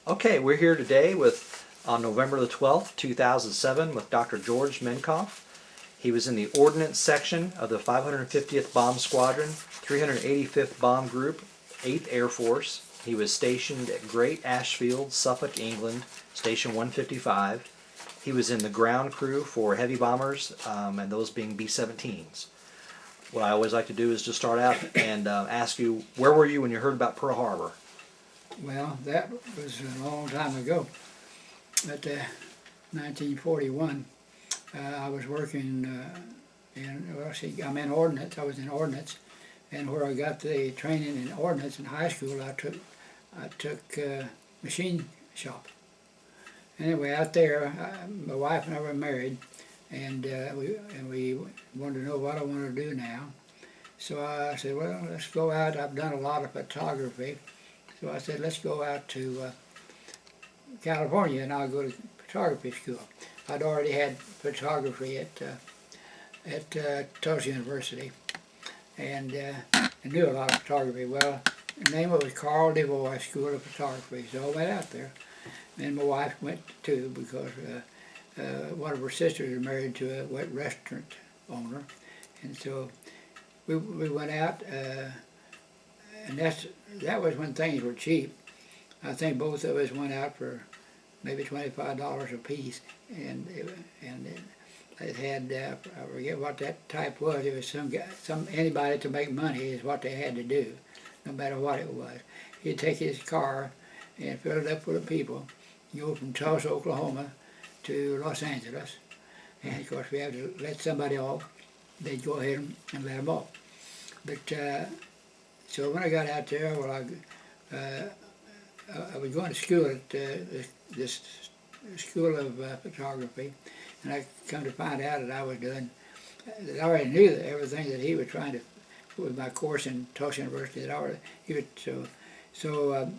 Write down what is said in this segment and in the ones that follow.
Okay, we're here today on November the 12th, 2007 with Dr. George Menkoff. He was in the Ordnance section of the 550th Bomb Squadron, 385th Bomb Group, 8th Air Force. He was stationed at Great Ashfield, Suffolk, England, Station 155. He was in the ground crew for heavy bombers, and those being B-17s. What I always like to do is just start out and ask you, where were you when you heard about Pearl Harbor? Well, that was a long time ago. At 1941, I was working I'm in Ordnance. I was in Ordnance, and where I got the training in Ordnance in high school, I took machine shop. Anyway, out there, my wife and I were married, and we wanted to know what I wanted to do now. So I said, well, let's go out. I've done a lot of photography. So I said, let's go out to California and I'll go to photography school. I'd already had photography at Tulsa University, and I knew a lot of photography. Well, the name of it was Carl DeVoy School of Photography. So I went out there, and my wife went too, because one of her sisters was married to a wet restaurant owner, and so we went out. And that was when things were cheap. I think both of us went out for maybe $25 a piece, and it had I forget what that type was. It was anybody to make money is what they had to do, no matter what it was. He'd take his car and fill it up full of people, go from Tulsa, Oklahoma, to Los Angeles, and of course we had to let somebody off. They'd go ahead and let them off, but. So when I got out there, well, I was going to school at this school of photography, and I come to find out that I already knew that everything that he was trying to, with my course in Tulsa University, so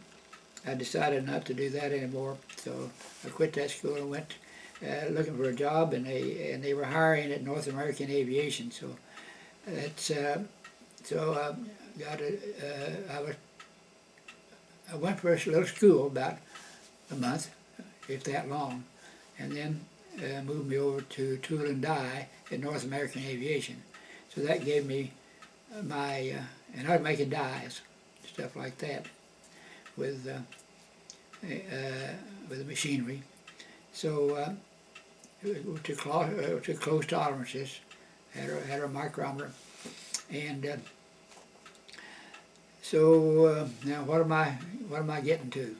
I decided not to do that anymore. So I quit that school and went looking for a job, and they were hiring at North American Aviation. So that's I went for a little school about a month, if that long, and then moved me over to tool and die at North American Aviation. So that gave me and I was making dies, stuff like that, with the machinery. So to close tolerances, had a micrometer, and so now what am I getting to?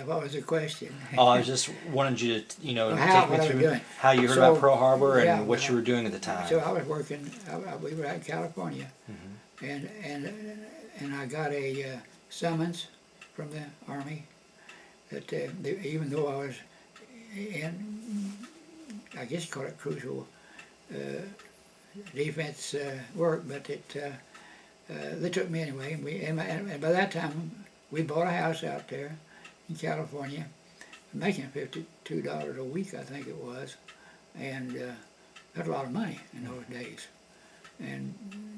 What was the question? Oh, I was just wanted you to, How, take me through how you heard about Pearl Harbor and what you were doing at the time. So I was working. We were out in California, and I got a summons from the Army that even though I was in, I guess you call it crucial defense work, but they took me anyway, and by that time we bought a house out there in California, making $52 a week, I think it was, and that's a lot of money in those days. And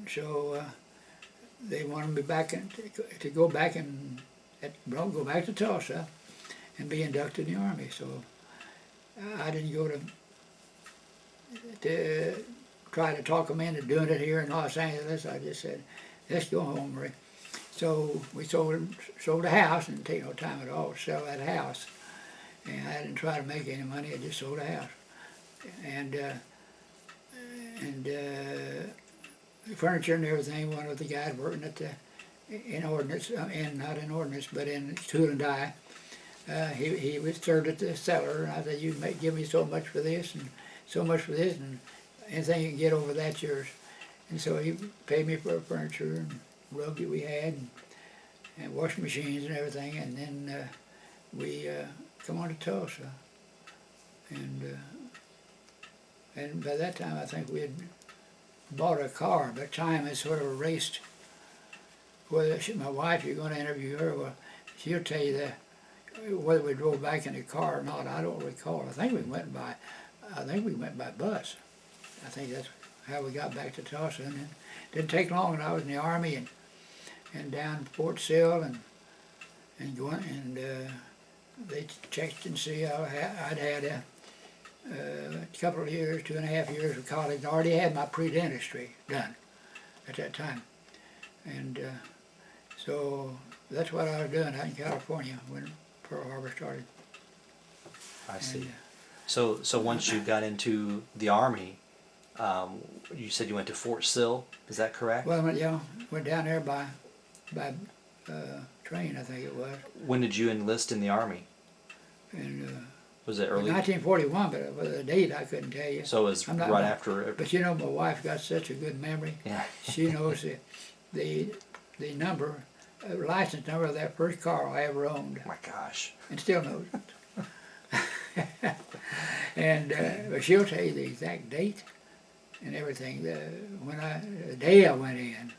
so they wanted me back to go back to Tulsa and be inducted in the Army. So I didn't go to try to talk them into doing it here in Los Angeles. I just said, let's go home, Ray. So we sold a house, and didn't take no time at all to sell that house. And I didn't try to make any money, I just sold a house. And the furniture and everything, one of the guys working in Ordnance, not in Ordnance, but in tool and die, he was served at the cellar, and I said, you can give me so much for this, and so much for this, and anything you can get over that's yours. And so he paid me for the furniture and rug that we had, and washing machines and everything, and then we come on to Tulsa. And by that time I think we had bought a car. But time has sort of erased whether my wife, you're going to interview her, well, she'll tell you that whether we drove back in the car or not, I don't recall. I think we went by bus. I think that's how we got back to Tulsa. And it didn't take long, and I was in the Army and down Fort Sill and going, and they checked and see I'd had a couple of years, 2.5 years of college. I already had my pre-dentistry done at that time. And so that's what I was doing out in California when Pearl Harbor started. I see. And, So once you got into the Army, you said you went to Fort Sill, is that correct? well, went down there by train, I think it was. When did you enlist in the Army? And Was it early? 1941, but the date I couldn't tell you. So it was I'm not- right after. But you know, my wife got such a good memory. Yeah. She knows the number, license number of that first car I ever owned, Oh my gosh. and still knows it. And but she'll tell you the exact date and everything. The day I went in,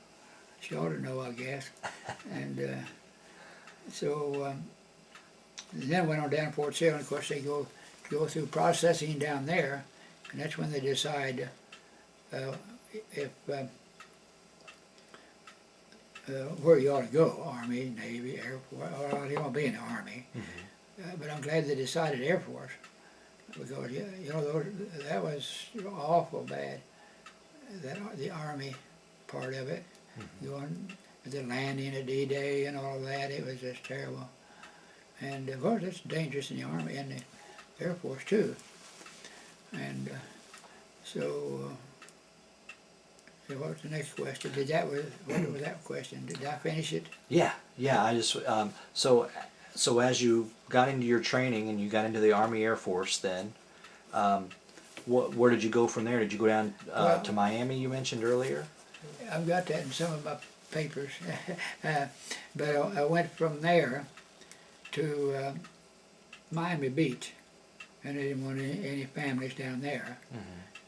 she ought to know, I guess. And so then went on down to Fort Sill, and of course they go through processing down there, and that's when they decide if where you ought to go, Army, Navy, Air Force, or you want to be in the Army. But I'm glad they decided Air Force, because you know that was awful bad. The Army part of it, going the landing at D-Day and all of that, it was just terrible. And of course it's dangerous in the Army and the Air Force too. And so what was the next question? What was that question? Did I finish it? Yeah. I just so as you got into your training and you got into the Army Air Force, then where did you go from there? Did you go down to Miami? You mentioned earlier. I've got that in some of my papers, but I went from there to Miami Beach, and I didn't want any families down there.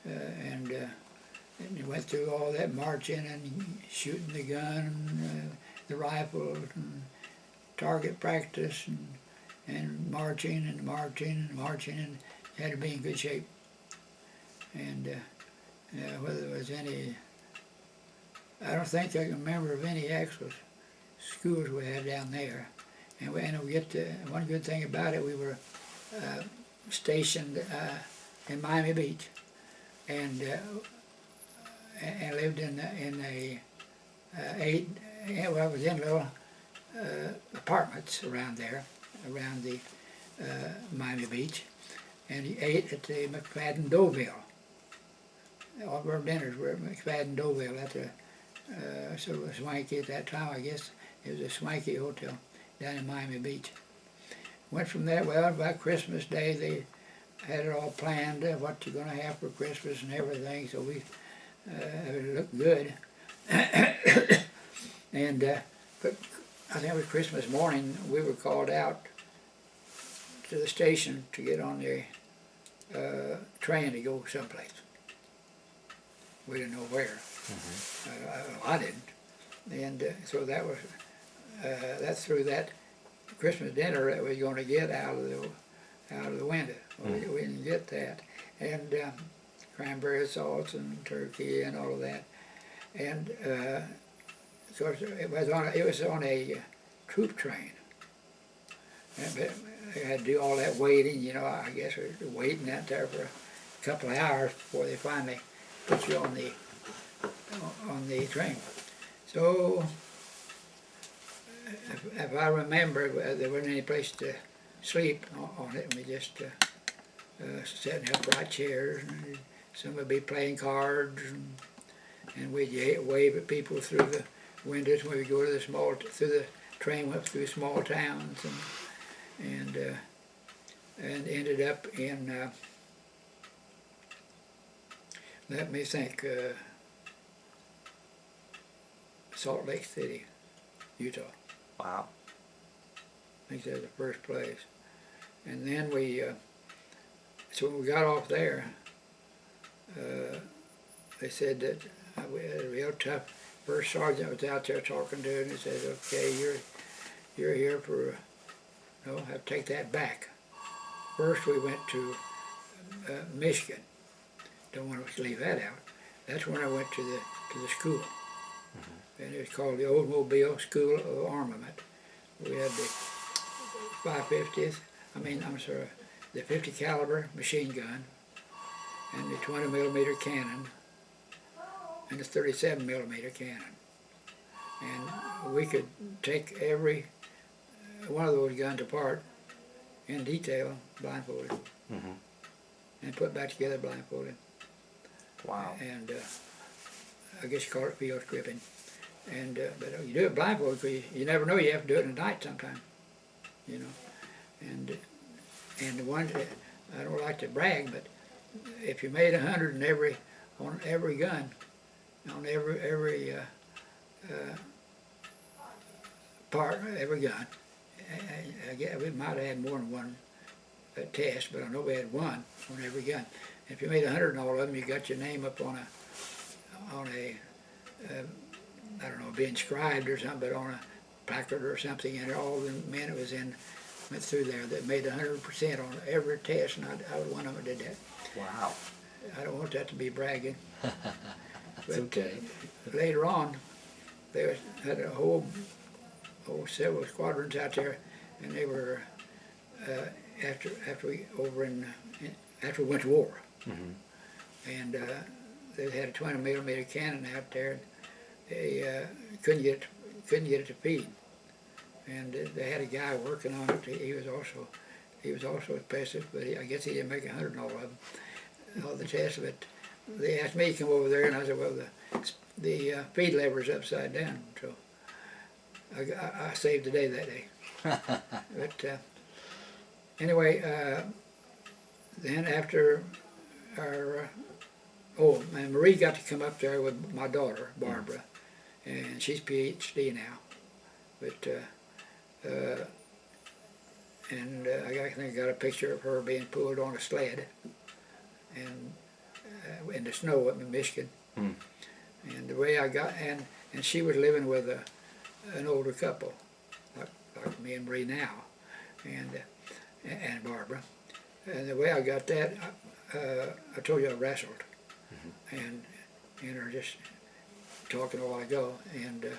And went through all that marching and shooting the gun, the rifle, and target practice, and marching and marching and marching, and had to be in good shape. And whether there was any, I don't think I can remember of any actual schools we had down there. And we get to, one good thing about it, we were stationed in Miami Beach, and lived in a I was in little apartments around there, around the Miami Beach, and he ate at the McFadden Deauville. All of our dinners were at McFadden Deauville. That's sort of a swanky at that time, I guess. It was a swanky hotel down in Miami Beach. Went from there, well, by Christmas Day they had it all planned, what you're going to have for Christmas and everything, so it looked good. And but I think it was Christmas morning, we were called out to the station to get on the train to go someplace. We didn't know where. I didn't. And so that was that's through that Christmas dinner that we were going to get out of the window. We didn't get that. And cranberry sauce and turkey and all of that. And of course it was on a troop train. And they had to do all that waiting, you know. I guess we were waiting out there for a couple of hours before they finally put you on the train. So if I remember, there wasn't any place to sleep on it. We just sat in upright chairs, and some would be playing cards, and we'd wave at people through the windows when we go to through the train went through small towns, and ended up in let me think, Salt Lake City, Utah. Wow. I think that's the first place. And then so when we got off there, they said that we had a real tough first sergeant was out there talking to us, and he said, okay, you're here for, no, I have to take that back. First we went to Michigan. Don't want to leave that out. That's when I went to the school. And it was called the Oldsmobile School of Armament. We had the 550th I'm sorry, the 50 caliber machine gun, and the 20 millimeter cannon, and the 37 millimeter cannon. And we could take every one of those guns apart in detail, blindfolded, and put back together blindfolded. Wow. And I guess you call it field scripting. And but you do it blindfolded because you never know. You have to do it at night sometime, you know. And the one that, I don't like to brag, but if you made 100 in on every gun, on every part, every gun, I guess we might have had more than one test, but I know we had one on every gun. If you made 100 in all of them, you got your name up on a I don't know, be inscribed or something, but on a placard or something, and all the men it was in went through there that made 100% on every test, and I was one of them that did that. Wow. I don't want that to be bragging. That's okay. Later on, they had a whole several squadrons out there, and they were after we went to war, and they had a 20 millimeter cannon out there. They couldn't get it to feed, and they had a guy working on it. He was also impressive, but I guess he didn't make 100 in all of them, all the tests. But they asked me to come over there, and I said, well, the feed lever's upside down, so I saved the day that day. But anyway, then after our and Marie got to come up there with my daughter Barbara, and she's PhD now, but I think I got a picture of her being pulled on a sled, and in the snow up in Michigan, and the way I got and she was living with an older couple, like me and Marie now, and Barbara, and the way I got that, I told you I wrestled, and are just talking a while ago, and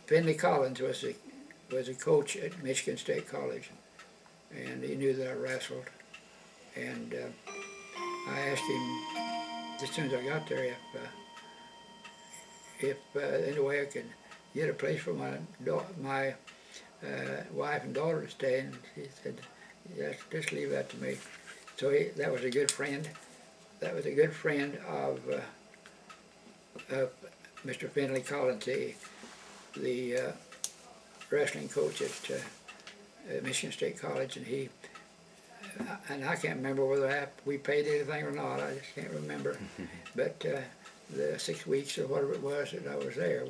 Finley Collins was a coach at Michigan State College, and he knew that I wrestled, and I asked him as soon as I got there if any way I could get a place for my wife and daughter to stay, and he said, "Yes, just leave that to me." So that was a good friend. That was a good friend of Mr. Finley Collins, the wrestling coach at Michigan State College, and I can't remember whether we paid anything or not. I just can't remember. But the 6 weeks or whatever it was that I was there,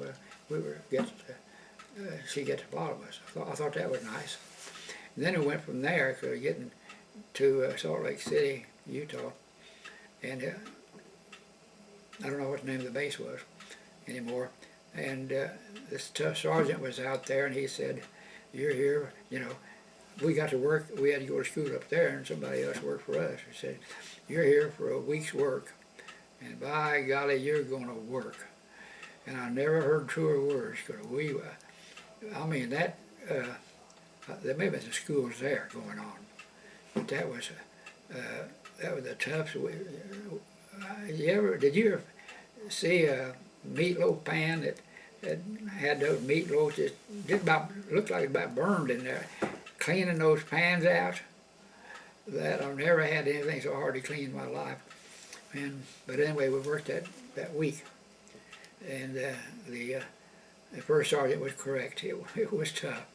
she got to follow us. I thought that was nice. And then we went from there, getting to Salt Lake City, Utah, and I don't know what the name of the base was anymore. And this tough sergeant was out there, and he said, "You're here, we got to work, we had to go to school up there, and somebody else worked for us." He said, "You're here for a week's work, and by golly, you're going to work." And I never heard truer words, because there may have been some schools there going on, but that was the toughest. Did you ever see a meatloaf pan that had those meatloaves just about looked like about burned in there? Cleaning those pans out, that I've never had anything so hard to clean in my life. But anyway, we worked that week, and the first sergeant was correct. It was tough.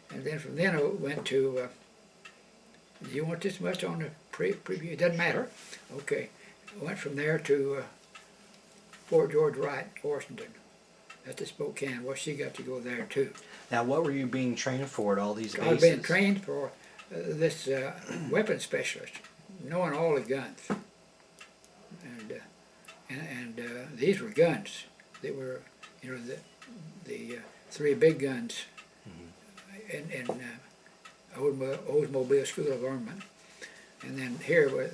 And then from then I went to, do you want this much on the preview? It doesn't matter. Okay. I went from there to Fort George Wright, Washington, at the Spokane. Well, she got to go there too. Now, what were you being trained for at all these bases? I've been trained for this weapons specialist, knowing all the guns. And these were guns. They were, the three big guns in Oldsmobile School of Armament. And then here was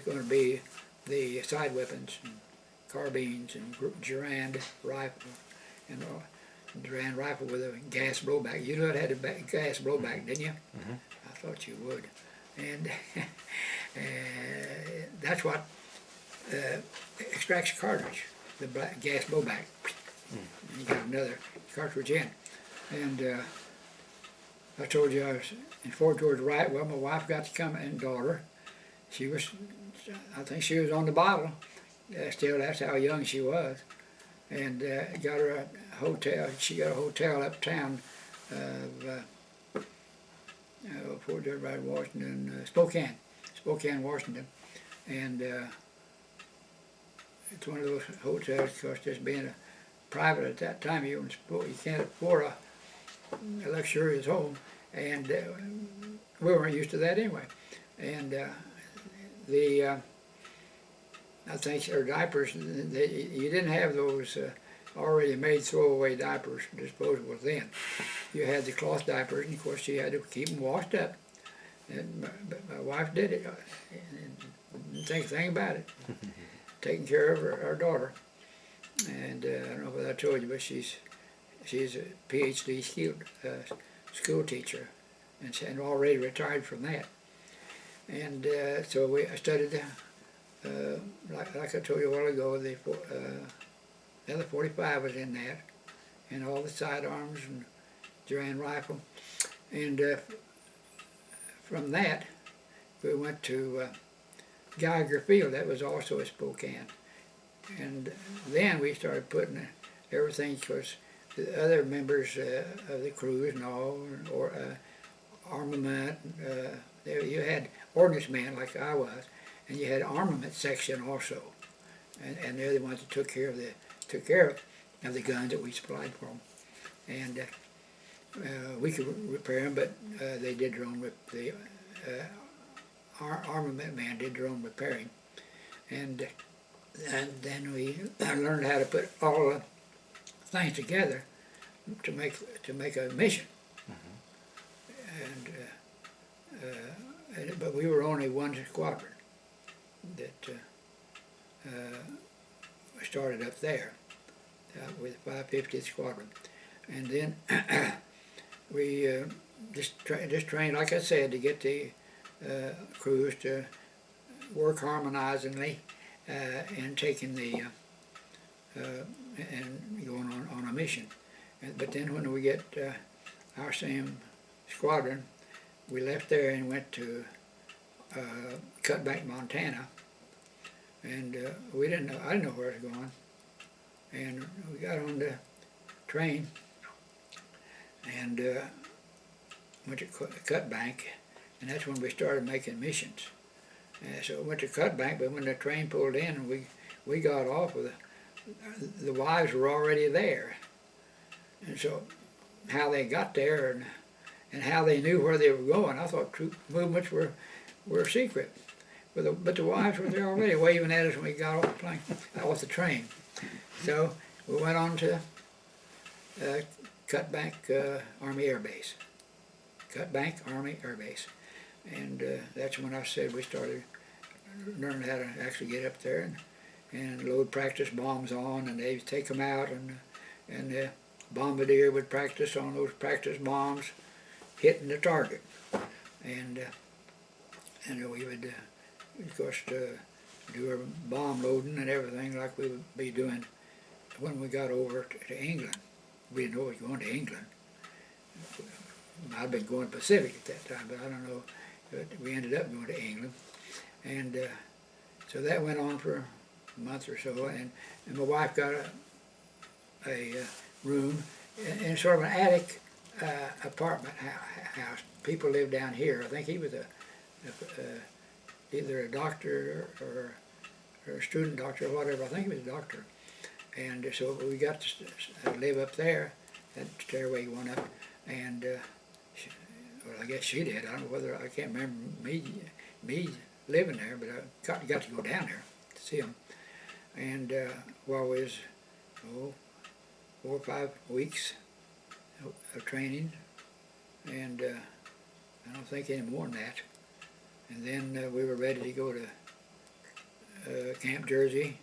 going to be the side weapons, and carbines, and Durand rifle, and Durand rifle with a gas blowback. You know it had a gas blowback, didn't you? thought you would. And that's what extracts cartridge, the black gas blowback. And you got another cartridge in. And I told you I was in Fort George Wright. Well, my wife got to come, and daughter. She was, I think she was on the bottle. Still, that's how young she was. And got her a hotel. She got a hotel uptown of Fort George Wright, Washington, Spokane, Washington. And it's one of those hotels, of course, just being a private at that time, you can't afford a luxurious home, and we weren't used to that anyway. And I think our diapers, you didn't have those already made throwaway diapers, disposables then. You had the cloth diapers, and of course you had to keep them washed up. And my wife did it, and didn't think a thing about it, taking care of our daughter. And I don't know what I told you, but she's a PhD school teacher, and already retired from that. And so I studied, like I told you a while ago, the 45 was in that, and all the sidearms and Duran rifle. And from that, we went to Geiger Field. That was also a Spokane. And then we started putting everything, because the other members of the crews and all, or armament, you had ordnance men like I was, and you had armament section also, and they're the ones that took care of the guns that we supplied for them. And we could repair them, but they did their own. Our armament man did their own repairing, and then we learned how to put all the things together to make a mission. But we were only one squadron that started up there with the 550th Squadron, and then we just trained, like I said, to get the crews to work harmonizingly and taking the and going on a mission. But then when we get our same squadron, we left there and went to Cutbank, Montana, and I didn't know where it was going. And we got on the train and went to Cutbank, and that's when we started making missions. So we went to Cutbank, but when the train pulled in and we got off, the wives were already there. And so how they got there and how they knew where they were going, I thought troop movements were secret. But the wives were there already, waving at us when we got off the train. So we went on to Cutbank Army Air Base. Cutbank Army Air Base. And that's when I said we started learning how to actually get up there and load practice bombs on, and they'd take them out, and the bombardier would practice on those practice bombs hitting the target. And we would, of course, do our bomb loading and everything like we would be doing when we got over to England. We didn't know we were going to England. I'd been going Pacific at that time, but I don't know. But we ended up going to England. And so that went on for a month or so, and my wife got a room in sort of an attic apartment house. People lived down here. I think he was either a doctor or a student doctor or whatever. I think he was a doctor. And so we got to live up there, that stairway went up, and well, I guess she did. I don't know whether, I can't remember me living there, but I got to go down there to see him. And while we was 4 or 5 weeks of training, and I don't think any more than that. And then we were ready to go to Camp Jersey,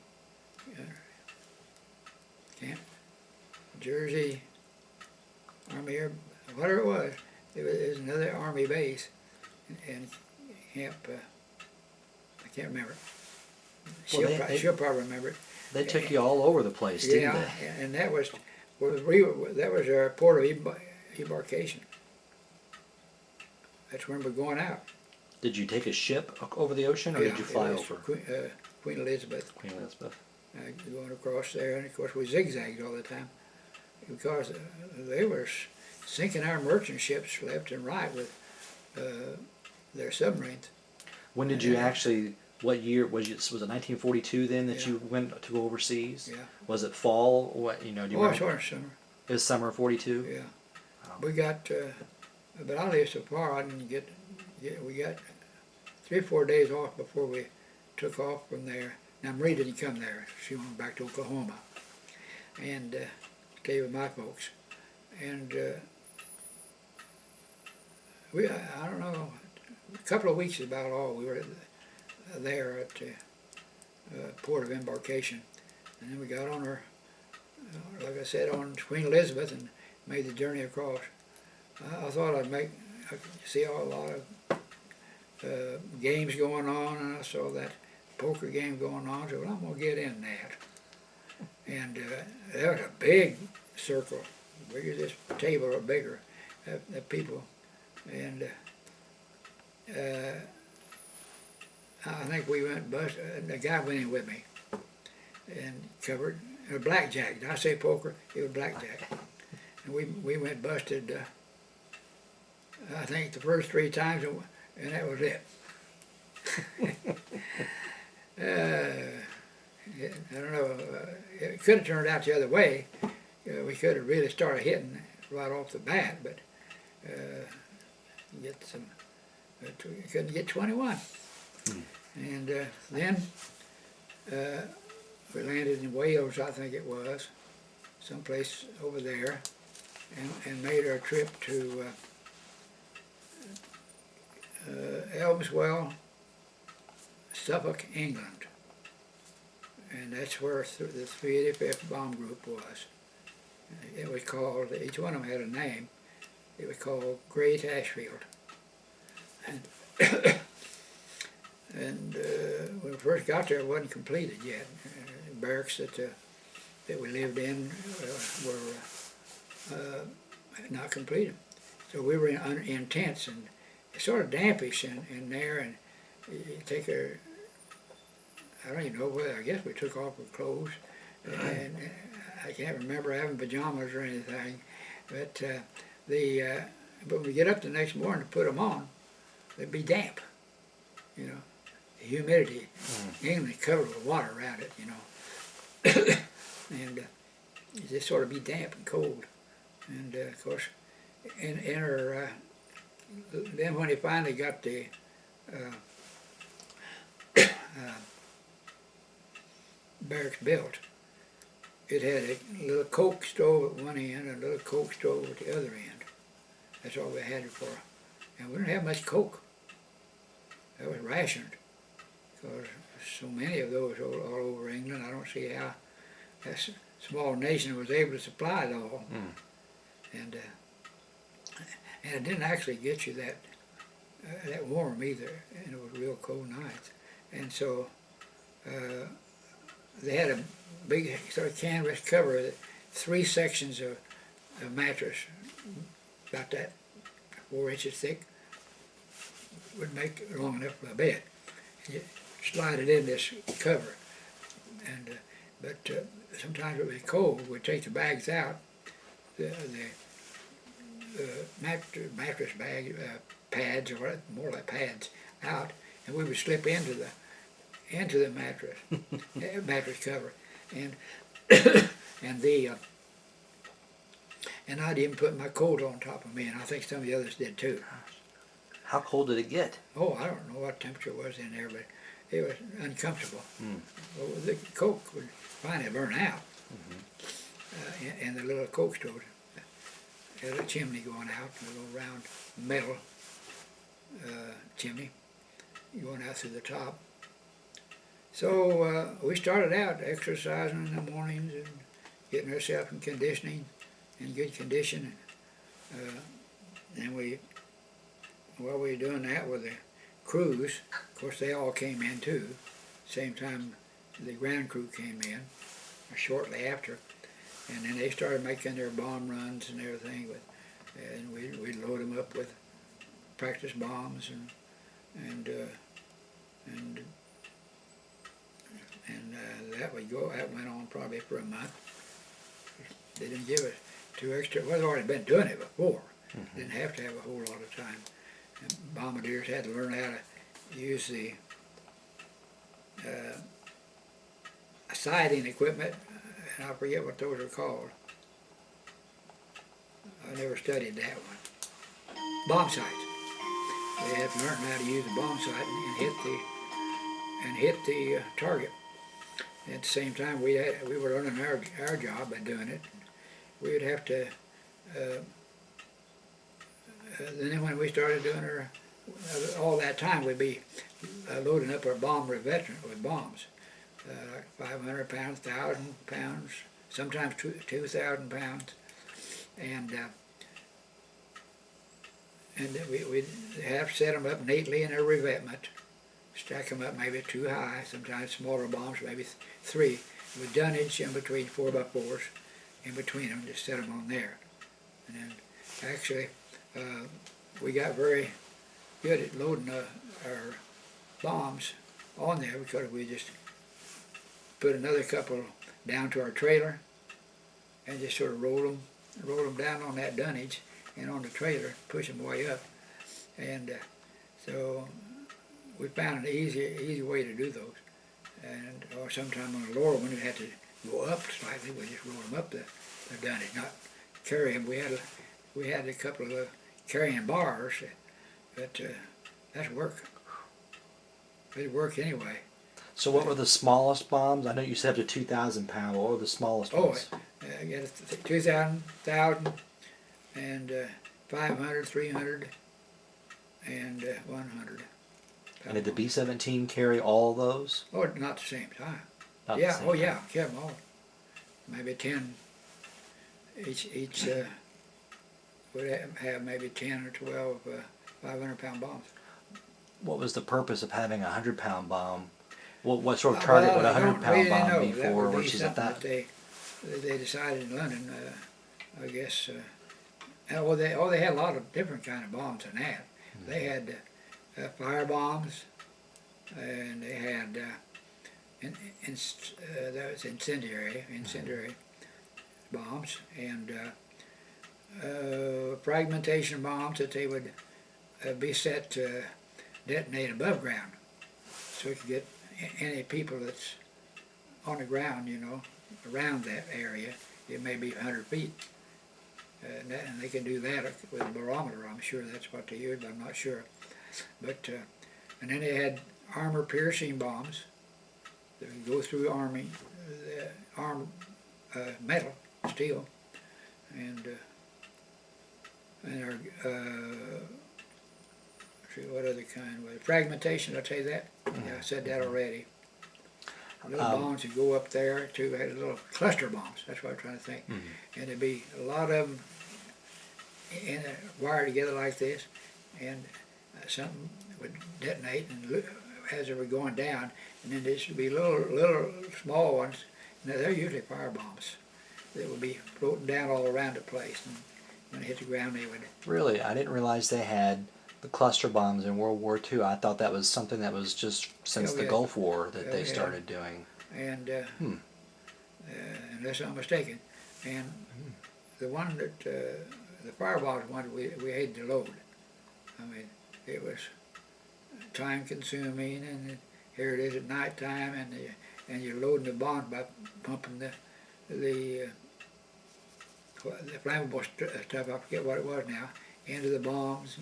Camp Jersey Army Air, whatever it was. It was another Army base, and Hemp, I can't remember. Well, She'll probably remember it. They took you all over the place, didn't Yeah, they? and that was our port of embarkation. That's when we're going out. Did you take a ship over the ocean, or Yeah, did you fly it was over? Queen Elizabeth. Queen Elizabeth. Going across there, and of course we zigzagged all the time because they were sinking our merchant ships left and right with their submarines. When did you actually? What year was it? Was it 1942 then that Yeah. you went to go overseas? Yeah. Was it fall? What, you know? Do you Oh, remember? it's summer. It was summer '42. Yeah. Wow. We got, but I lived so far I didn't get. We got 3 or 4 days off before we took off from there. Now Marie didn't come there. She went back to Oklahoma and stayed with my folks. And I don't know, a couple of weeks is about all we were there at the port of embarkation. And then we got on our, like I said, on Queen Elizabeth and made the journey across. I thought I could see a lot of games going on, and I saw that poker game going on, so well, I'm going to get in that. And there was a big circle, bigger this table or bigger, of people. And I think we went bust. The guy went in with me and covered blackjack. Did I say poker? It was blackjack. And we went busted. I think the first 3 times, and that was it. I don't know. It could have turned out the other way. We could have really started hitting right off the bat, but couldn't get 21. And then we landed in Wales, I think it was, someplace over there, and made our trip to Elmswell, Suffolk, England. And that's where the 385th Bomb Group was. It was called, each one of them had a name. It was called Great Ashfield. And when we first got there, it wasn't completed yet. Barracks that we lived in were not completed. So we were in tents, and it's sort of dampish in there, and you take I don't even know whether, I guess we took off our clothes, and I can't remember having pajamas or anything, but when we get up the next morning to put them on, they'd be damp, you know. The humidity, England covered with water around it, you know, and it just sort of be damp and cold, and of course, then when they finally got the barracks built, it had a little coke stove at one end and a little coke stove at the other end. That's all we had it for. And we didn't have much coke. That was rationed, because so many of those all over England. I don't see how that small nation was able to supply it all. And it didn't actually get you that warm either, and it was real cold nights. And so they had a big sort of canvas cover, 3 sections of mattress, about that 4 inches thick, would make it long enough for a bed. You slide it in this cover, and but sometimes it was cold. We'd take the bags out, the mattress bag pads, or more like pads, out, and we would slip into the mattress mattress cover, and and I'd even put my coat on top of me, and I think some of the others did too. How cold did it get? Oh, I don't know what temperature was in there, but it was uncomfortable. Well, the coke would finally burn out, and the little coke stove had a chimney going out, a little round metal chimney going out through the top. So we started out exercising in the mornings and getting ourselves in conditioning, in good condition. And Well, we were doing that with the crews. Of course, they all came in too. Same time the ground crew came in, or shortly after. And then they started making their bomb runs and everything. And we'd load them up with practice bombs and that would go. That went on probably for a month. They didn't give us two extra. Well, they'd already been doing it before. Didn't have to have a whole lot of time. And bombardiers had to learn how to use the sighting equipment, and I forget what those are called. I never studied that one. Bomb sights. They had to learn how to use the bomb sight and hit the target. At the same time, we were learning our job by doing it. We would have to. Then when we started doing all that time, we'd be loading up our bomb revetment with bombs, like 500 pounds, 1,000 pounds, sometimes 2,000 pounds, and we'd have to set them up neatly in their revetment, stack them up maybe too high, sometimes smaller bombs, maybe 3, with dunnage in between 4x4s, in between them, just set them on there. And then actually, we got very good at loading our bombs on there because we just put another couple down to our trailer and just sort of roll them down on that dunnage and on the trailer, push them way up. And so we found an easy way to do those. And or sometime on the lower one, it had to go up slightly. We just roll them up the dunnage, not carry them. We had a couple of carrying bars, but that's work. It'd work anyway. So what were the smallest bombs? I know you said up to 2,000 pounds. What were the smallest ones? You got 2,000, 1,000, and 500, 300, and 100. And did the B-17 carry all those? Oh, not the same time. Not Yeah, the same oh time. yeah, carry them all. Maybe 10 each would have maybe 10 or 12 500-pound bombs. What was the purpose of having a 100-pound bomb? What sort of target would a 100-pound bomb be for versus a that they decided in London, I guess. Well, they had a lot of different kind of bombs in that. They had fire bombs, and they had that was incendiary bombs, and fragmentation bombs that they would be set to detonate above ground, so we could get any people that's on the ground, around that area. It may be 100 feet, and they can do that with a barometer. I'm sure that's what they used, but I'm not sure. But and then they had armor-piercing bombs that would go through metal, steel, and see what other kind was fragmentation. I'll tell you that. Yeah, I said that already. Little bombs would go up there too. Had little cluster bombs. That's what I'm trying to think. And there'd be a lot of them wired together like this, and something would detonate and as they were going down, and then there should be little small ones. Now they're usually fire bombs that would be floating down all around the place, and when it hit the ground, they would. Really, I didn't realize they had the cluster bombs in World War II. I thought that was something that was just since the Gulf War that they started doing. And unless I'm mistaken, and the one that the fire bombs one we hated to load. I mean, it was time consuming, and here it is at night time, and you're loading the bombs by pumping the flammable stuff, I forget what it was now, into the bombs,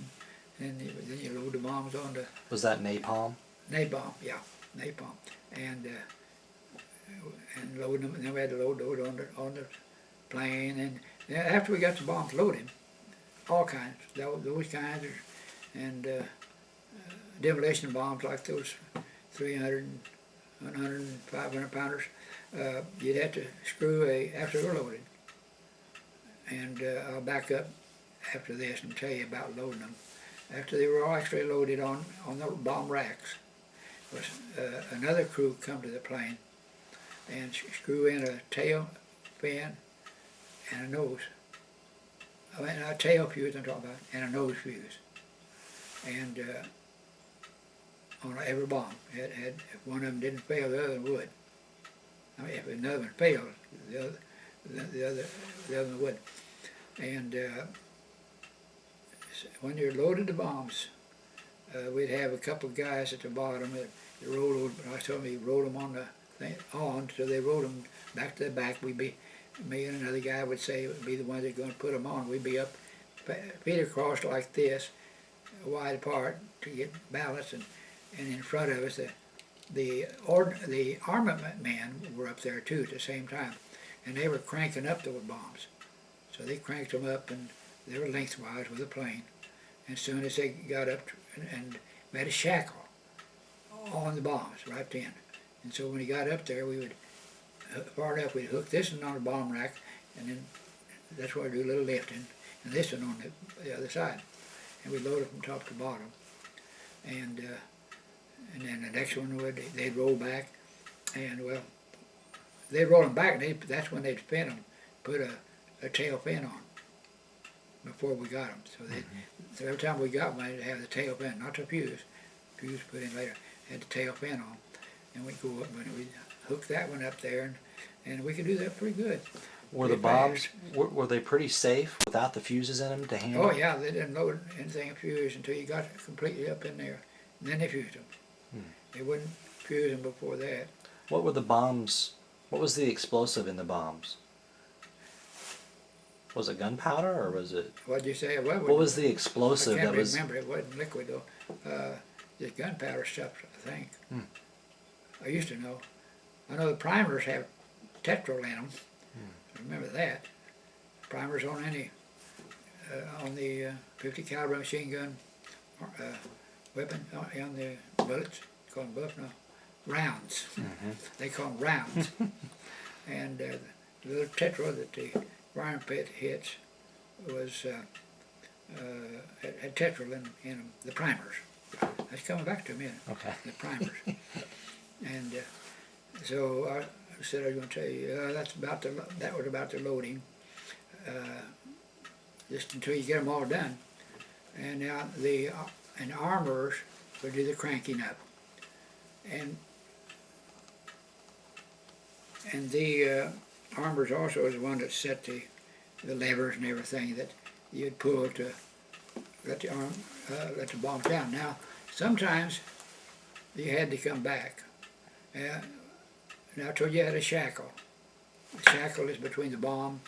and then you load the bombs on the. Was that napalm? Napalm, yeah, napalm, and loading them, and then we had to load on the plane, and then after we got the bombs loaded, all kinds, those kinds, and demolition bombs like those 300, 100, 500 pounders, you'd have to screw after they're loaded. And I'll back up after this and tell you about loading them. after they were all actually loaded on the bomb racks, was another crew come to the plane and screw in a tail fin and a nose. I mean, a tail fuse I'm talking about, and a nose fuse. And on every bomb, if one of them didn't fail, the other one would. I mean, if another one failed, the other one would. And when you're loaded the bombs, we'd have a couple of guys at the bottom that rolled. I told them, you roll them on the thing on, so they rolled them back to the back. We'd be, me and another guy would say, would be the ones that were going to put them on. We'd be up, feet across like this, wide apart to get balance, and in front of us, the armament men were up there too at the same time, and they were cranking up those bombs. So they cranked them up, and they were lengthwise with the plane. And as soon as they got up and made a shackle on the bombs right then. And so when he got up there, we would, far enough, we'd hook this one on the bomb rack, and then that's where we do a little lifting, and this one on the other side. And we'd load it from top to bottom. And then the next one they'd roll back, and well, they'd roll them back, and that's when they'd fin them, put a tail fin on before we got them. So so every time we got one, they'd have the tail fin, not the fuse put in later, had the tail fin on, and we'd go up and we'd hook that one up there, and we could do that pretty good. Were the bombs, were they pretty safe without the fuses in them to handle? Oh yeah, they didn't load anything fused until you got it completely up in there, and then they fused them. They wouldn't fuse them before that. What were the bombs, what was the explosive in the bombs? Was it gunpowder, or was it? What'd you say? What was the explosive I can't that was? remember. It wasn't liquid though. Just gunpowder stuff, I think. I used to know. I know the primers have tetrol in them. I remember that. Primers on any, on the 50 caliber machine gun weapon, on the bullets, call them bullets now, rounds. They call them rounds. And the little tetrol that the firing pit hits was had tetrol in them, the primers. That's coming back to a minute. Okay. The primers. And so I said I was going to tell you that was about the loading, just until you get them all done. And now the armorers would do the cranking up, and the armorers also is the one that set the levers and everything that you'd pull to let the bomb down. Now sometimes you had to come back. Now I told you I had a shackle. The shackle is between the bomb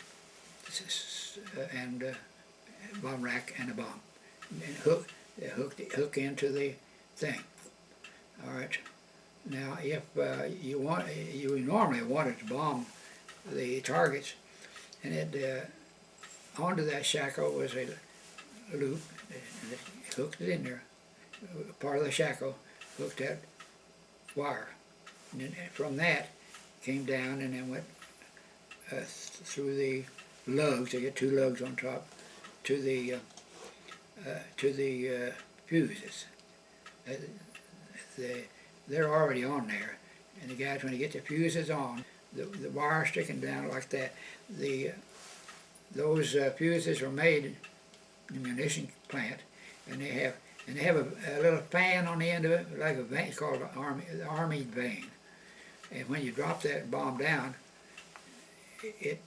and bomb rack and the bomb, and hook into the thing. All right. Now, if you normally wanted to bomb the targets, and onto that shackle was a loop, and it hooked it in there. Part of the shackle hooked that wire, and then from that came down and then went through the lugs. They get two lugs on top to the fuses. They're already on there, and the guys, when they get the fuses on, the wire sticking down like that. Those fuses were made in the munition plant, and they have a little fan on the end of it, like a vein. It's called the army vein. And when you drop that bomb down, it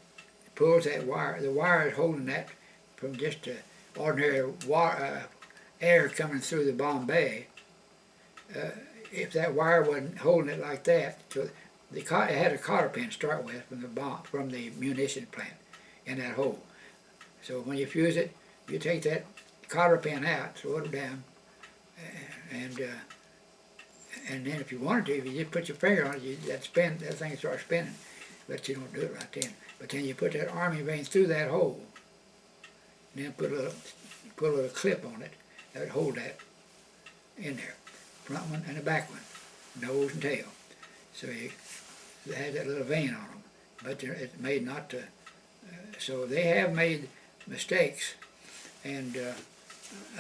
pulls that wire. The wire is holding that from just ordinary air coming through the bomb bay. If that wire wasn't holding it like that, so it had a cotter pin to start with from the munition plant in that hole. So when you fuse it, you take that cotter pin out, throw it down, and then if you wanted to, if you just put your finger on it, that thing starts spinning. But you don't do it right then. But then you put that army vein through that hole, and then put a little clip on it that would hold that in there. Front one and the back one, nose and tail. So they had that little vein on them, but it's made not to. So they have made mistakes, and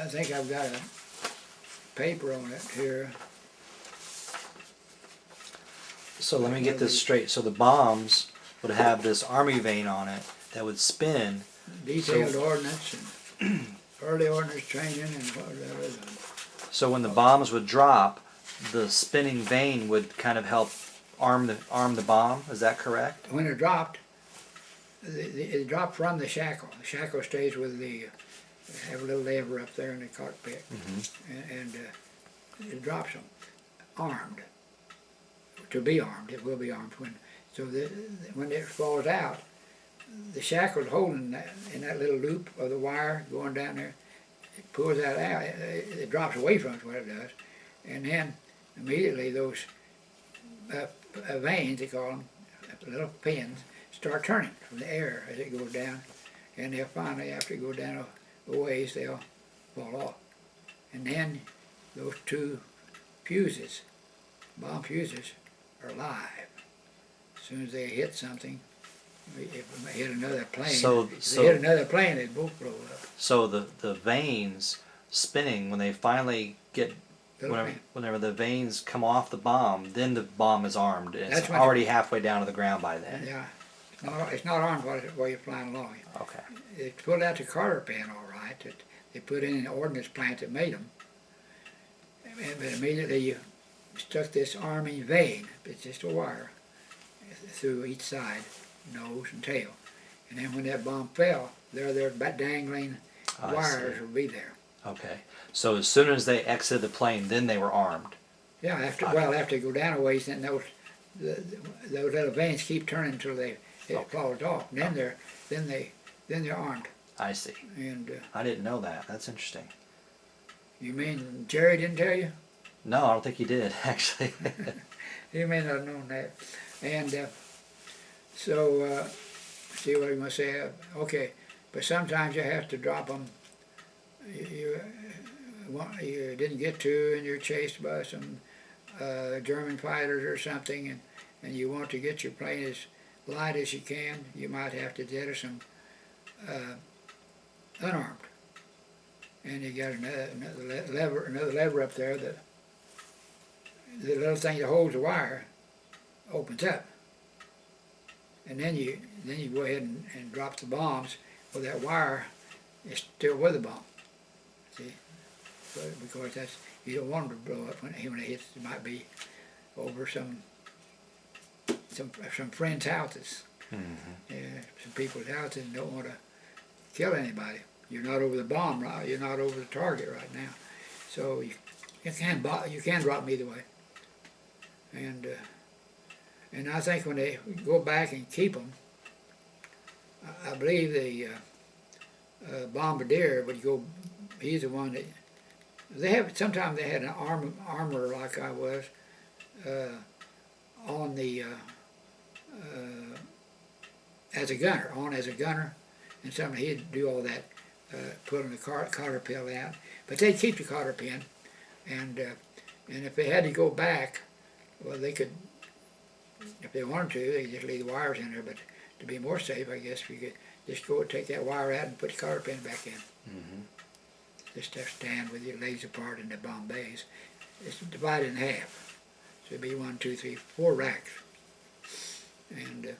I think I've got a paper on it here. So let me get this straight. So the bombs would have this army vane on it that would spin. Detailed ordnance and early ordnance training and whatever. So when the bombs would drop, the spinning vane would kind of help arm the bomb. Is that correct? When it dropped, it dropped from the shackle. The shackle stays with the, have a little lever up there in the cockpit, and it drops them armed. To be armed, it will be armed when. So when it falls out, the shackle's holding that in that little loop of the wire going down there. It pulls that out. It drops away from it, what it does, and then immediately those vanes, they call them, little pins, start turning from the air as it goes down, and they'll finally, after it goes down a ways, they'll fall off. And then those two fuses, bomb fuses, are live. As soon as they hit something, if they hit another plane, if they hit another plane, they'd both blow up. So the vanes spinning, when they finally get, whenever the vanes come off the bomb, then the bomb is armed. And it's already halfway down to the ground by then. Yeah. It's not armed while you're flying along. Okay. It's put out the carter pan, all right. They put in an ordnance plant that made them. But immediately you stuck this army vane, it's just a wire, through each side, nose and tail. And then when that bomb fell, their dangling wires would be there. Okay. So as soon as they exited the plane, then they were armed. Yeah, after they go down a ways, then those little vanes keep turning until it falls off. And then they're armed. I see. And I didn't know that. That's interesting. You mean Jerry didn't tell you? No, I don't think he did, actually. He may not have known that. And so, see what I'm going to say? Okay, but sometimes you have to drop them. You didn't get to, and you're chased by some German fighters or something, and you want to get your plane as light as you can. You might have to jettison unarmed, and you got another lever up there that the little thing that holds the wire opens up, and then you go ahead and drop the bombs. Well, that wire is still with the bomb. See, because you don't want them to blow up when it hits. It might be over some friends' houses, some people's houses, and don't want to kill anybody. You're not over the bomb, right? You're not over the target right now, so you can drop them either way. And I think when they go back and keep them, I believe the bombardier would go. He's the one that they have. Sometimes they had an armor like I was on the as a gunner, and somebody he'd do all that, putting the cotter pin out. But they'd keep the cotter pin, and if they had to go back, well, they could. If they wanted to, they could just leave the wires in there. But to be more safe, I guess you could just go and take that wire out and put the cotter pin back in. Just have to stand with your legs apart in the bomb bays. It's divided in half. So it'd be 1, 2, 3, 4 racks. And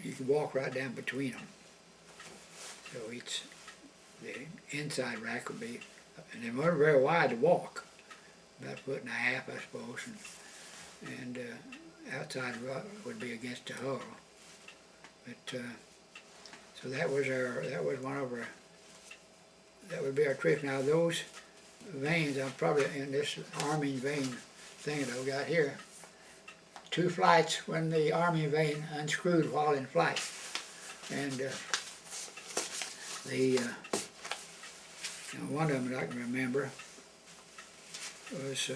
you can walk right down between them. So the inside rack would be, and they weren't very wide to walk, about 1.5 feet, I suppose, and outside would be against the hull. But so that was one of our. That would be our trip. Now those vanes, I'm probably in this arming vane thing that I've got here. 2 flights when the arming vane unscrewed while in flight, and one of them that I can remember was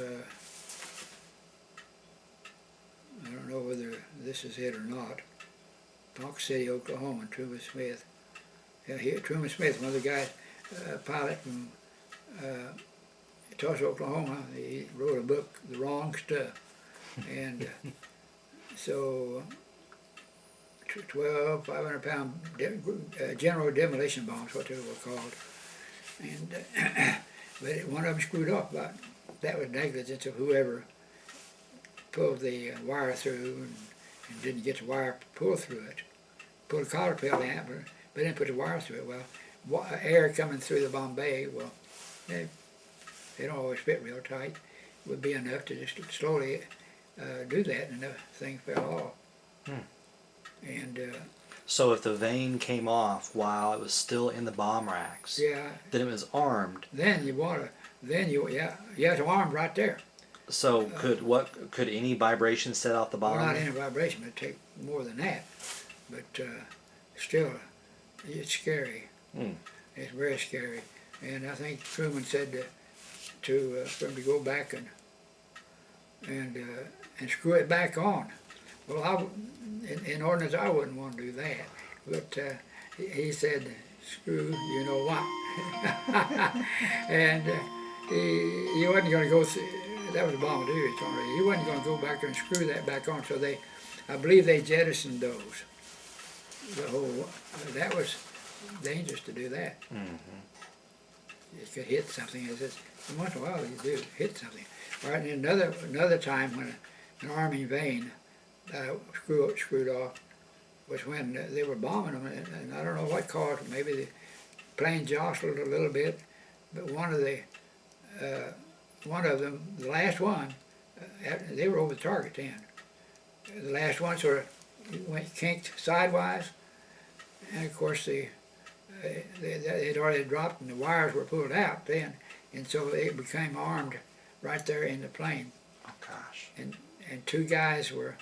I don't know whether this is it or not. Ponca City, Oklahoma, Truman Smith. Yeah, Truman Smith, one of the guys. Pilot from Tulsa, Oklahoma. He wrote a book, The Wrong Stuff, and so 12 500-pound general demolition bombs, what they were called, and but one of them screwed up. But that was negligence of whoever pulled the wire through and didn't get the wire pulled through it. Pulled the cotter pail in, but didn't put the wire through it. Well, air coming through the bomb bay, well, they don't always fit real tight. Would be enough to just slowly do that, and the thing fell off. And So if the vane came off while it was still in the bomb racks, yeah, then it was armed. then you want to, it's armed right there. So could any vibration set off the bomb? Well, not any vibration, but take more than that. But still, it's scary. It's very scary. And I think Truman said for him to go back and screw it back on. Well, in ordinance, I wouldn't want to do that. But he said, screw, you know what? And he wasn't going to go through. That was a bombardier. He wasn't going to go back there and screw that back on. So I believe they jettisoned those. That was dangerous to do that. You could hit something. Once in a while you do hit something. All right, and another time when an army vane screwed off was when they were bombing them, and I don't know what caused it. Maybe the plane jostled a little bit, but one of them, the last one, they were over the target then. The last one sort of went kinked sidewise, and of course they'd already dropped and the wires were pulled out then, and so it became armed right there in the plane. Oh gosh. And two guys were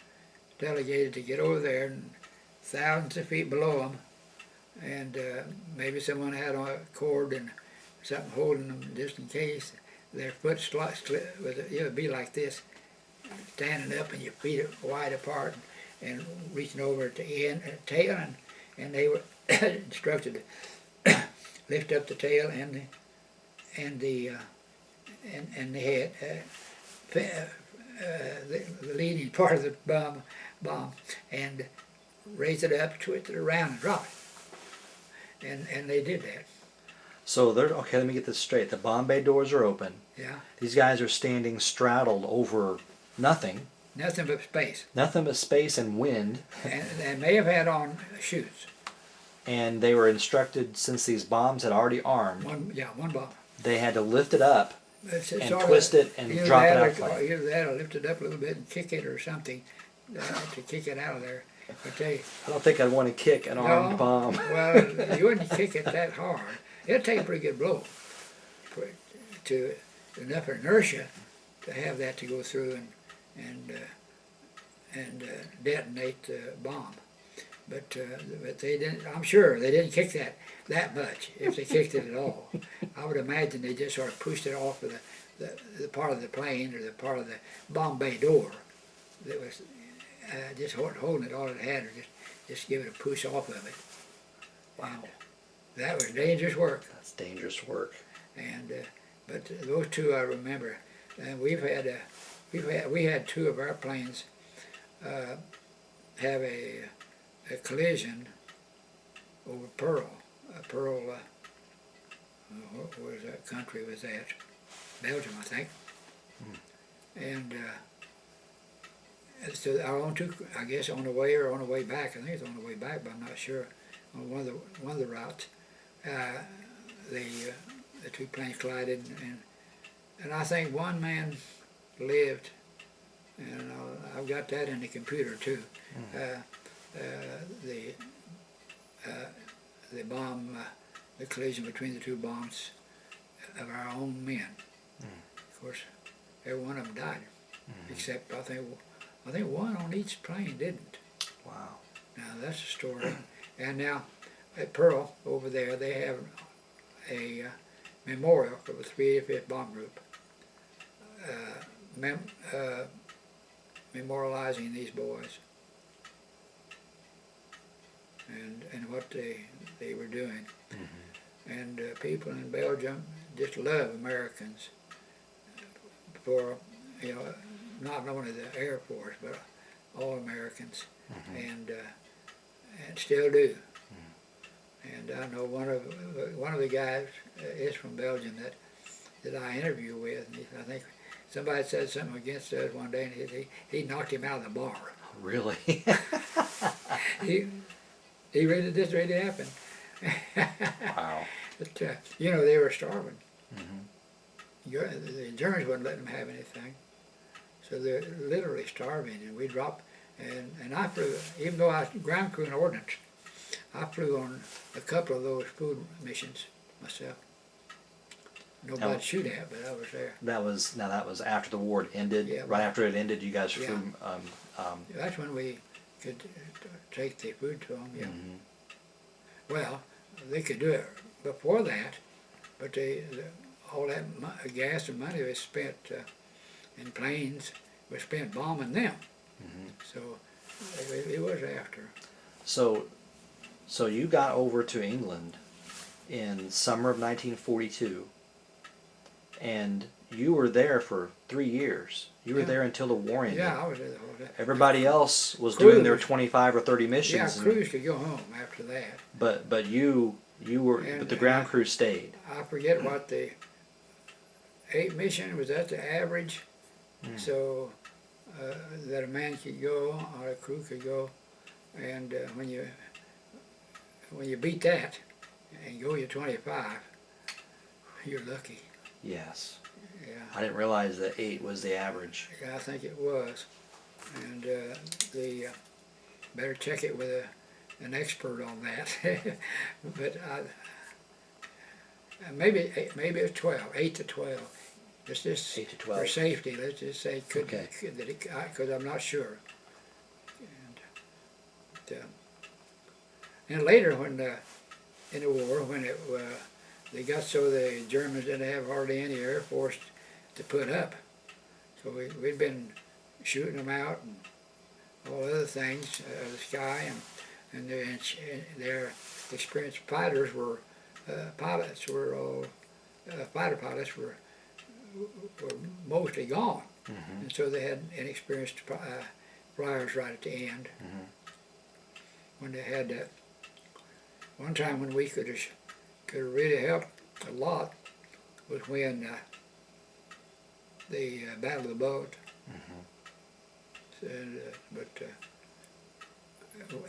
delegated to get over there, and thousands of feet below them, and maybe someone had a cord and something holding them just in case. Their foot it would be like this, standing up and your feet are wide apart and reaching over at the tail, and they were instructed to lift up the tail and the head, the leading part of the bomb, and raise it up, twist it around, and drop it. And they did that. So okay. Let me get this straight. The bomb bay doors are open. Yeah. These guys are standing straddled over nothing. Nothing but space. Nothing but space and wind. And they may have had on shoes. And they were instructed, since these bombs had already armed, One bomb. they had to lift it up and twist it and drop it out of plane. Either that or lift it up a little bit and kick it or something to kick it out of there. I don't think I'd want to kick an armed bomb. Well, you wouldn't kick it that hard. It'll take a pretty good blow to enough inertia to have that to go through and detonate the bomb. But they didn't. I'm sure they didn't kick that much, if they kicked it at all. I would imagine they just sort of pushed it off of the part of the plane or the part of the bomb bay door that was just holding it. All it had, or just give it a push off of it. Wow. And that was dangerous work. That's dangerous work. And but those two I remember. And we had two of our planes have a collision over Pearl. Where's that country was that? Belgium, I think. And so our own two, I guess, on the way or on the way back. I think it's on the way back, but I'm not sure. On one of the routes, the two planes collided, and I think one man lived, and I've got that in the computer too. The bomb, the collision between the two bombs of our own men. Of course, every one of them died, except I think one on each plane didn't. Wow. Now that's a story. And now at Pearl over there, they have a memorial for the 385th Bomb Group, memorializing these boys and what they were doing. And people in Belgium just love Americans for, not only the Air Force, but all Americans, and still do. And I know one of the guys is from Belgium that I interviewed with. And I think somebody said something against us one day, and he knocked him out of the bar. Really? He this really happened. Wow. But you know, they were starving. Mm-hmm. The Germans wouldn't let them have anything, so they're literally starving. And we dropped, and I flew, even though I was ground crew in Ordnance, I flew on a couple of those food missions myself. Nobody shoot at, but I was there. That was after the war had ended. Yeah, right after it ended, you guys yeah. flew. That's when we could take the food to them. Yeah. Mm-hmm. Well, they could do it before that, but all that gas and money was spent in planes was spent bombing them. Mm-hmm. So it was after. So you got over to England in summer of 1942, and you were there for 3 years. You were there until the war ended. Yeah, I was there the whole time. Everybody else was Crews. doing their 25 or 30 missions. Yeah, crews could go home after that. But you were, And- but the ground crew stayed. I forget what the 8 mission was. That the average, so that a man could go or a crew could go, and when you beat that and go your 25, you're lucky. Yes. Yeah. I didn't realize that 8 was the average. Yeah, I think it was, and better check it with an expert on that. But maybe it's 12, 8 to 12. It's just 8 to 12. for safety. Let's just say Okay. because I'm not sure. And later, when in the war, when they got so the Germans didn't have hardly any air force to put up, so we'd been shooting them out and all other things out of the sky, and their experienced fighters were pilots were all fighter pilots were mostly gone, and so they had inexperienced flyers right at the end. When they had that one time when we could have really helped a lot was when the Battle of the Bulge. And, but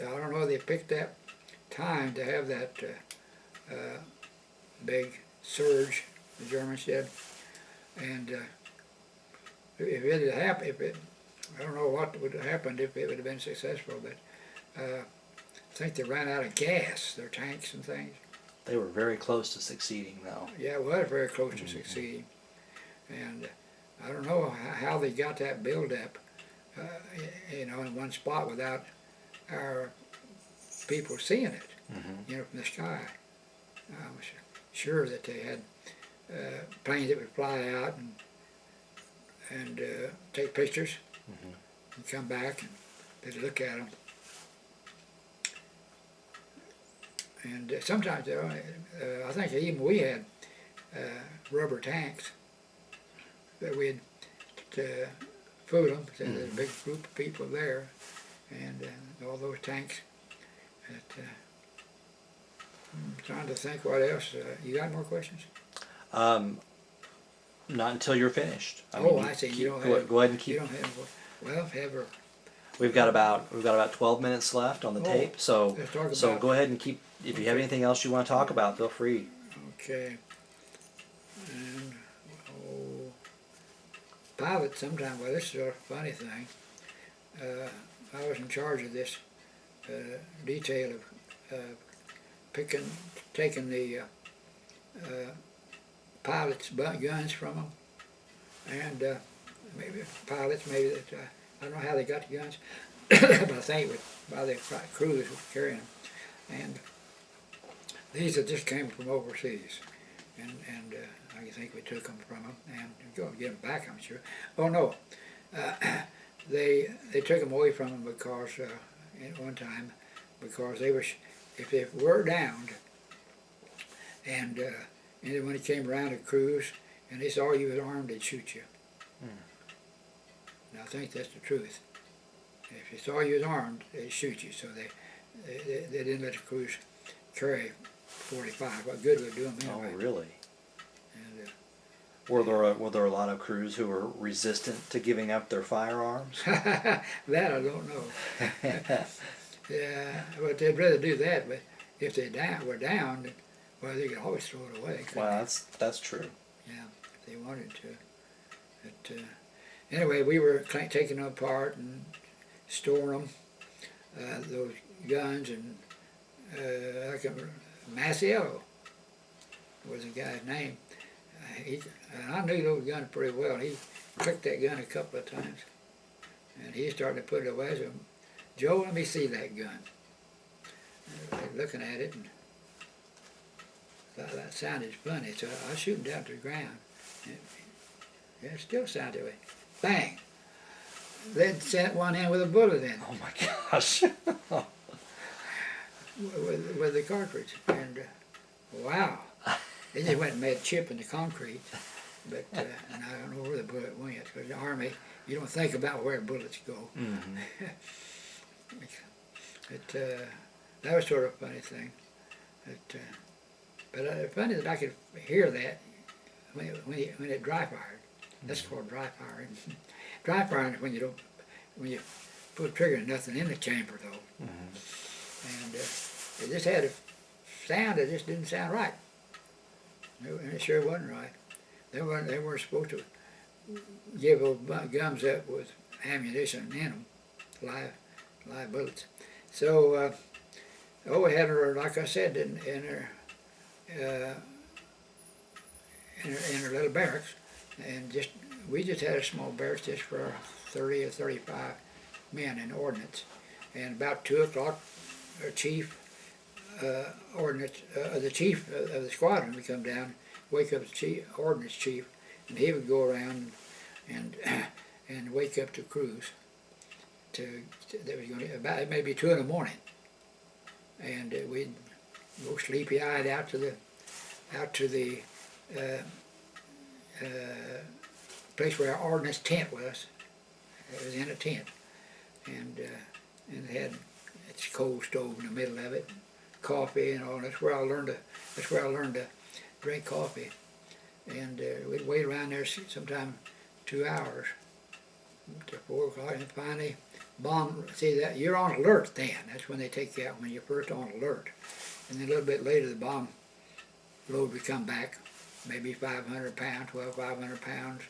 I don't know, they picked that time to have that big surge, the Germans did. And if it had happened, I don't know what would have happened if it would have been successful, but I think they ran out of gas, their tanks and things. They were very close to succeeding, though. Yeah, it was very close to succeeding. And I don't know how they got that buildup, in one spot without our people seeing it, from the sky. I was sure that they had planes that would fly out and take pictures and come back and they'd look at them. And sometimes, I think even we had rubber tanks that we'd food them. So there's a big group of people there, and all those tanks. I'm trying to think what else. You got more questions? Not until you're finished. I see. You don't have. Go ahead and keep. You don't have. Well, have her. We've got about 12 minutes left on the tape, so let's talk so about- go ahead and keep. If you have anything else you want to talk about, feel free. Okay. And pilots sometimes. Well, this is a funny thing. I was in charge of this detail of taking the pilots' guns from them, and maybe pilots, maybe that I don't know how they got the guns, but I think by the crews carrying them, and these that just came from overseas, and I think we took them from them and go get them back, I'm sure. Oh no, they took them away from them because at one time because they were if they were downed and then when it came around to cruise and they saw you was armed, they'd shoot you. And I think that's the truth. If they saw you was armed, they'd shoot you. So they didn't let the crews carry 45. What good would it do them Oh, anyway? really? And, Were there a lot of crews who were resistant to giving up their firearms? that I don't know. Yeah, but they'd rather do that. But if they were down, well, they could always throw it away. Well, that's true. Yeah, if they wanted to. But anyway, we were taking them apart and storing them, those guns, and Maciello was the guy's name. And I knew those guns pretty well. He clicked that gun a couple of times, and he started to put it away. So, Joe, let me see that gun. Looking at it, and thought that sounded funny, so I shoot him down to the ground. And it still sounded away. Bang! They'd sent one in with a bullet in it. Oh my gosh. with the cartridge, and wow, they just went and made a chip in the concrete, but and I don't know where the bullet went, because the Army, you don't think about where bullets go. Mm-hmm. That was sort of a funny thing, but funny that I could hear that when it dry fired. That's called dry firing. Dry firing is when you pull the trigger and nothing in the chamber though. Mm-hmm. And it just had a sound that just didn't sound right. And it sure wasn't right. They weren't supposed to give those guns up with ammunition in them, live bullets. So, we had her, like I said, in her little barracks, and we just had a small barracks just for 30 or 35 men in Ordnance. And about 2 o'clock, our chief, Ordnance, the chief of the squadron would come down, wake up the Ordnance chief, and he would go around and wake up the crews. That was going to about maybe 2 in the morning, and we'd go sleepy-eyed out to the place where our Ordnance tent was. It was in a tent, and it had its coal stove in the middle of it, coffee and all. That's where I learned to drink coffee, and we'd wait around there sometime 2 hours to 4 o'clock, and finally bomb. See that you're on alert then. That's when they take you out, when you're first on alert, and then a little bit later the bomb load would come back, maybe 500 pounds, 500 pounds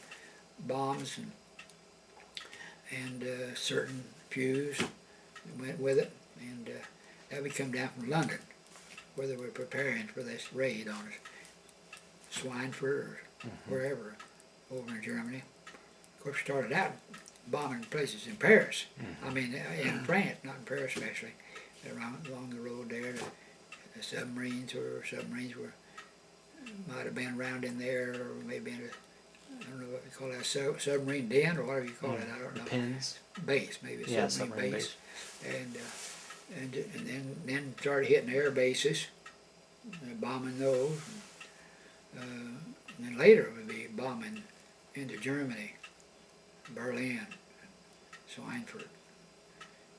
bombs, and certain pews went with it, and that would come down from London, where they were preparing for this raid on us, Schweinfurt or wherever, over in Germany. Of course, started out bombing places in Paris. I mean, in France, not in Paris especially. Along the road there, the submarines were might have been around in there, or maybe in I don't know what you call that, submarine den, or whatever you call it, I don't know. Pins? Base, maybe a Yeah, submarine base. And then started hitting air bases, bombing those. And then later it would be bombing into Germany, Berlin, Schweinfurt.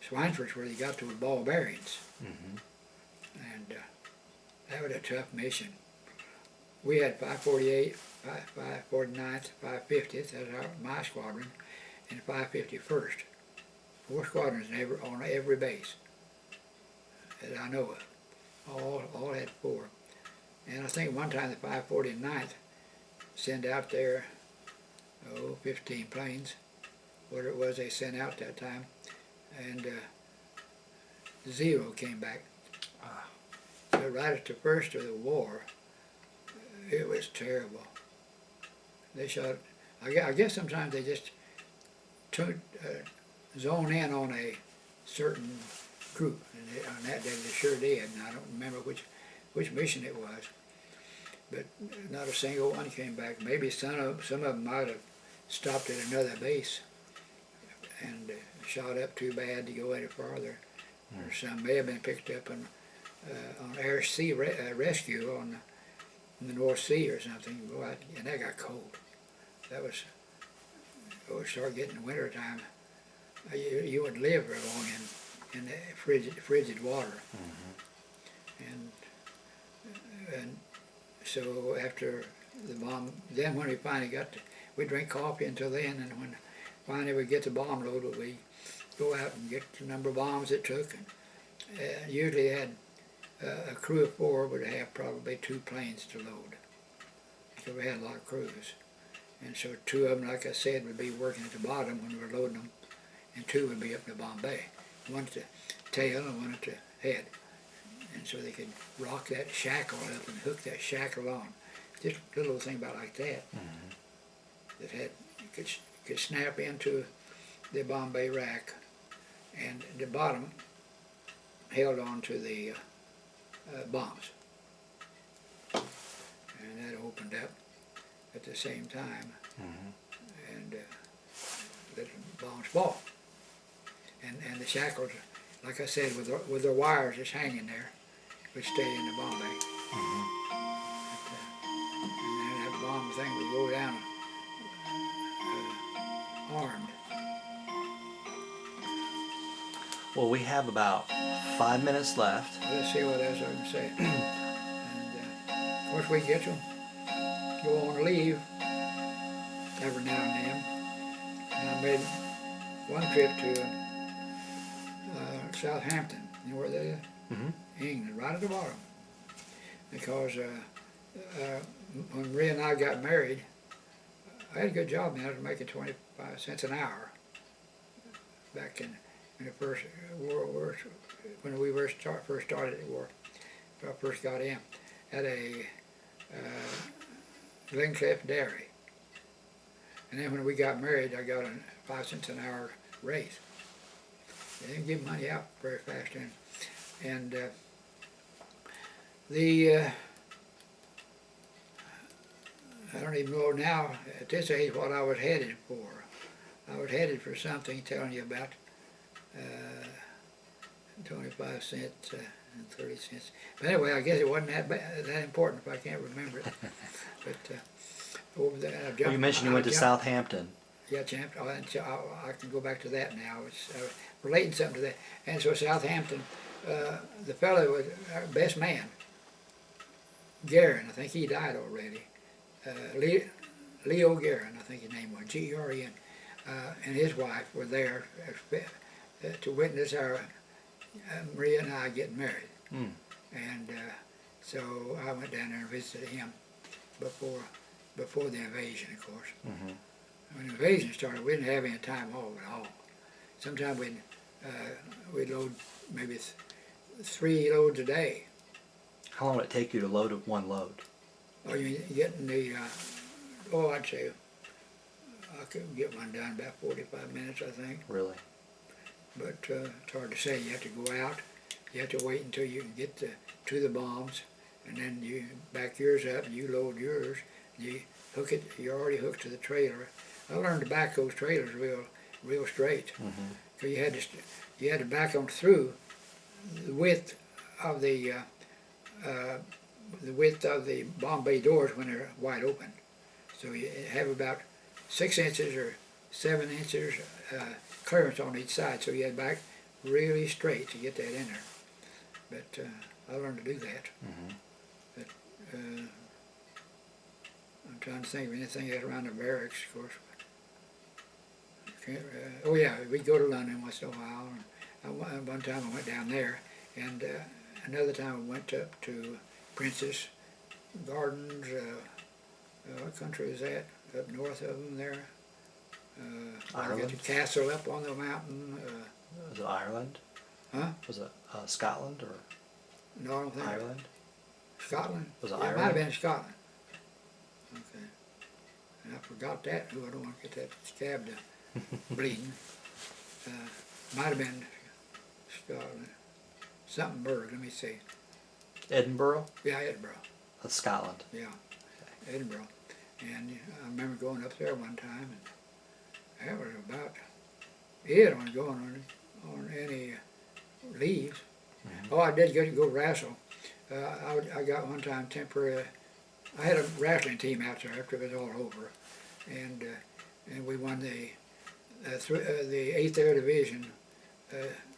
Schweinfurt's where they got those ball bearings. And that was a tough mission. We had 548, 549th, 550th, that's my squadron, and 551st. 4 squadrons on every base that I know of. All had 4. And I think one time the 549th sent out there, 15 planes, whatever it was they sent out that time, and 0 came back. So right at the first of the war, it was terrible. They shot, I guess sometimes they just zone in on a certain group, and on that day they sure did, and I don't remember which mission it was, but not a single one came back. Maybe some of them might have stopped at another base and shot up too bad to go any farther, or some may have been picked up on air sea rescue on the North Sea or something. Boy, and that got cold. That was, it started getting winter time. You wouldn't live very long in the frigid water. And and so after the bomb, then when we finally we drink coffee until then, and when finally we get the bomb loaded, we go out and get the number of bombs it took. And usually had a crew of 4 would have probably 2 planes to load. So we had a lot of crews. And so 2 of them, like I said, would be working at the bottom when we were loading them, and 2 would be up in the bomb bay. One at the tail and one at the head. And so they could rock that shackle up and hook that shackle on. Just a little thing about like that. That had, could snap into the bomb bay rack, and the bottom held on to the bombs. And that opened up at the same time, and let the bombs fall. And the shackles, like I said, with the wires just hanging there, would stay in the bomb bay. And then that bomb thing would go down armed. Well, we have about 5 minutes left. Let's see what else I can say. And of course we get to go on leave every now and then. And I made one trip to Southampton. You know where that is? England, right at the bottom. Because when Maria and I got married, I had a good job then. I was making 25 cents an hour back in the first World War, when we first started the war, when I first got in, at a Glencliff dairy. And then when we got married, I got a 5 cents an hour raise. They didn't give money out very fast then. And I don't even know now, at this age, what I was headed for. I was headed for something telling you about 25 cents and 30 cents. But anyway, I guess it wasn't that important if I can't remember it. But over there, Well, you mentioned you went to Southampton. Yeah, champ. I can go back to that now. It's relating something to that. And so Southampton, the fellow was our best man, Guerin. I think he died already. Leo Guerin, I think his name was, G-E-R-E-N. And his wife were there to witness our Maria and I getting married. And so I went down there and visited him before the invasion, of course. When the invasion started, we didn't have any time off at all. Sometimes we'd load maybe 3 loads a day. How long would it take you to load one load? Oh, you getting the, I'd say I could get one done about 45 minutes, I think. Really? But it's hard to say. You have to go out. You have to wait until you can get to the bombs, and then you back yours up and you load yours. You hook it. You're already hooked to the trailer. I learned to back those trailers real straight. So you had to back them through the width of the bomb bay doors when they're wide open. So you have about 6 inches or 7 inches clearance on each side. So you had to back really straight to get that in there. But I learned to do that. But I'm trying to think of anything else around the barracks, of course. Oh yeah, we'd go to London once in a while. And one time I went down there, and another time I went up to Princess Gardens. What country is that? Up north of them there. Ireland? Got the castle up on the mountain. Was it Ireland? Huh? Was it Scotland or No, I don't think. Ireland? Scotland? Was it Yeah, Ireland? It might have been Scotland. Okay. And I forgot that. Ooh, I don't want to get that scab to bleeding. Might have been Scotland. Something Berg, let me see. Edinburgh? Yeah, Edinburgh. That's Scotland. Yeah, Edinburgh. And I remember going up there one time, and that was about it on going on any leaves. Oh, I did go wrestle. I got one time temporary. I had a wrestling team out there after it was all over, and we won the 8th Air Division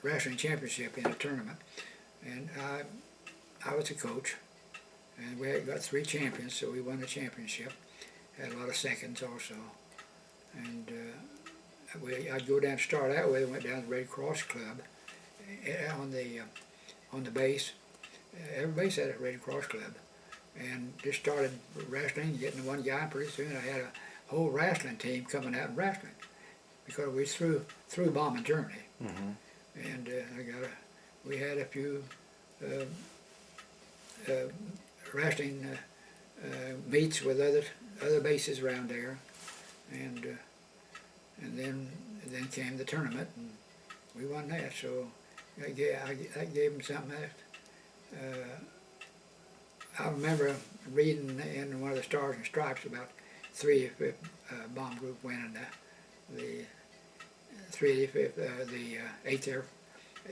wrestling championship in a tournament, and I was the coach, And we had got 3 champions, so we won the championship. Had a lot of seconds also. And I'd go down to start out with, went down to the Red Cross Club on the base. Every base had a Red Cross Club. And just started wrestling, getting to one guy, and pretty soon I had a whole wrestling team coming out and wrestling. Because we threw bomb in Germany. And we had a few wrestling meets with other bases around there, and then came the tournament, and we won that. So I gave them something that I remember reading in one of the Stars and Stripes about 385th Bomb Group winning the 385th, the 8th Air,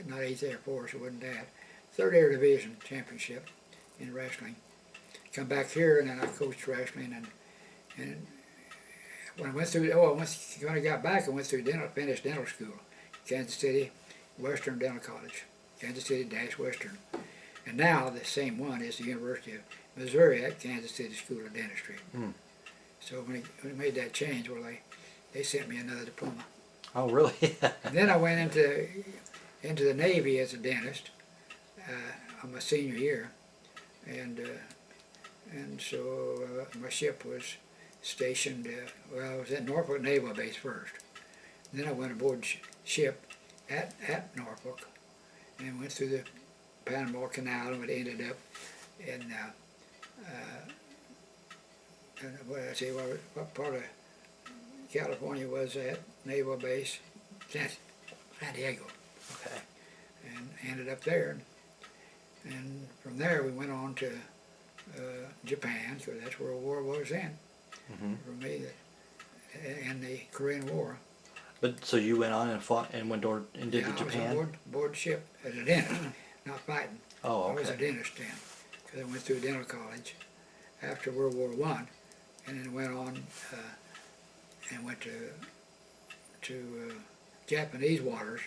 not 8th Air Force, it wasn't that, 3rd Air Division Championship in wrestling. Come back here, and then I coached wrestling, and when I went through, when I got back, I went through finished dental school, Kansas City Western Dental College, Kansas City-Western. And now the same one is the University of Missouri at Kansas City School of Dentistry. So when we made that change, well, they sent me another diploma. Oh, really? And then I went into the Navy as a dentist on my senior year, and so my ship was stationed. I was at Norfolk Naval Base first. Then I went aboard ship at Norfolk, and went through the Panama Canal, and it ended up in what part of California was that naval base? San Diego. Okay. And ended up there, and from there we went on to Japan, because that's where war was in for me, and the Korean War. But so you went on and fought and went and did the Japan? I was aboard ship as a dentist, not fighting. Oh, okay. I was a dentist then, because I went through dental college after World War I, and then went on and went to Japanese waters